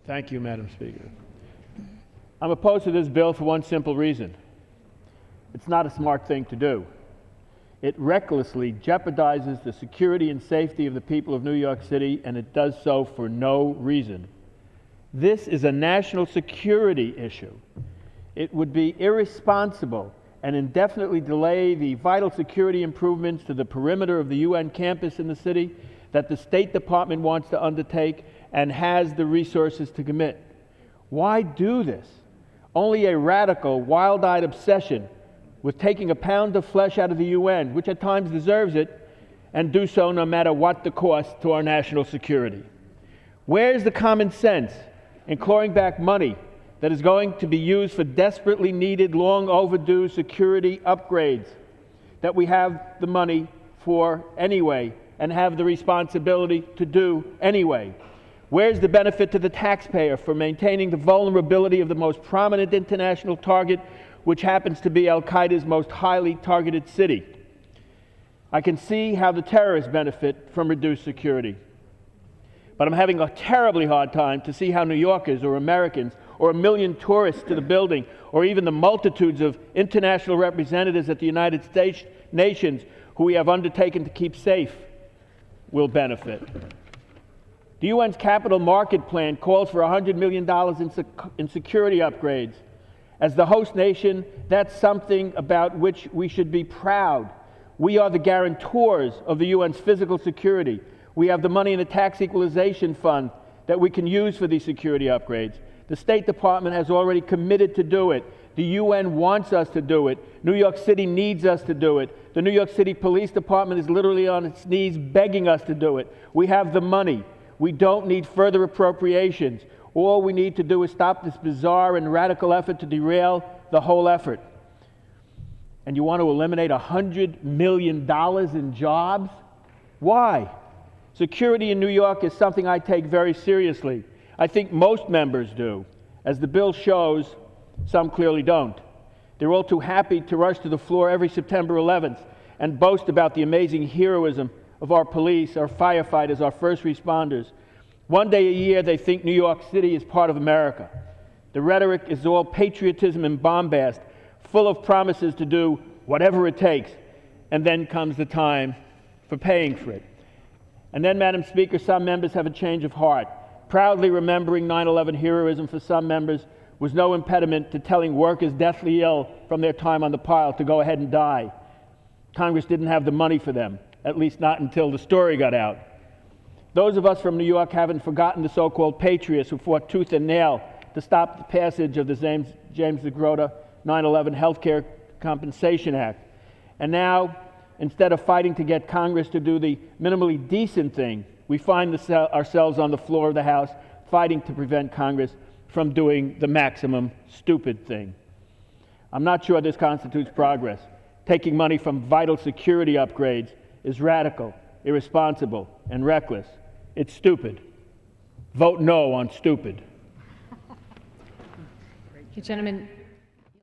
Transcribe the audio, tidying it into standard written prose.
Thank you, Madam Speaker. I'm opposed to this bill for one simple reason. It's not a smart thing to do. It recklessly jeopardizes the security and safety of the people of New York City, and it does so for no reason. This is a national security issue. It would be irresponsible and indefinitely delay the vital security improvements to the perimeter of the UN campus in the city that the State Department wants to undertake and has the resources to commit. Why do this? Only a radical, wild-eyed obsession with taking a pound of flesh out of the UN, which at times deserves it, and do so no matter what the cost to our national security. Where's the common sense in clawing back money that is going to be used for desperately needed, long overdue security upgrades that we have the money for anyway and have the responsibility to do anyway? Where's the benefit to the taxpayer for maintaining the vulnerability of the most prominent international target, which happens to be Al-Qaeda's most highly targeted city? I can see how the terrorists benefit from reduced security, but I'm having a terribly hard time to see how New Yorkers or Americans or 1 million tourists to the building or even the multitudes of international representatives at the United States nations who we have undertaken to keep safe will benefit. The UN's Capital Market Plan calls for $100 million in security upgrades. As the host nation, that's something about which we should be proud. We are the guarantors of the UN's physical security. We have the money in the tax equalization fund that we can use for these security upgrades. The State Department has already committed to do it. The UN wants us to do it. New York City needs us to do it. The New York City Police Department is literally on its knees begging us to do it. We have the money. We don't need further appropriations. All we need to do is stop this bizarre and radical effort to derail the whole effort. And you want to eliminate $100 million in jobs? Why? Security in New York is something I take very seriously. I think most members do. As the bill shows, some clearly don't. They're all too happy to rush to the floor every September 11th and boast about the amazing heroism of our police, our firefighters, our first responders. One day a year, they think New York City is part of America. The rhetoric is all patriotism and bombast, full of promises to do whatever it takes, and then comes the time for paying for it. And then, Madam Speaker, some members have a change of heart. Proudly remembering 9/11 heroism for some members was no impediment to telling workers deathly ill from their time on the pile to go ahead and die. Congress didn't have the money for them, at least not until the story got out. Those of us from New York haven't forgotten the so-called patriots who fought tooth and nail to stop the passage of the James DeGrota 9/11 Healthcare Compensation Act. And now, instead of fighting to get Congress to do the minimally decent thing, we find ourselves on the floor of the House fighting to prevent Congress from doing the maximum stupid thing. I'm not sure this constitutes progress. Taking money from vital security upgrades is radical, irresponsible, and reckless. It's stupid. Vote no on stupid. Thank you, gentlemen.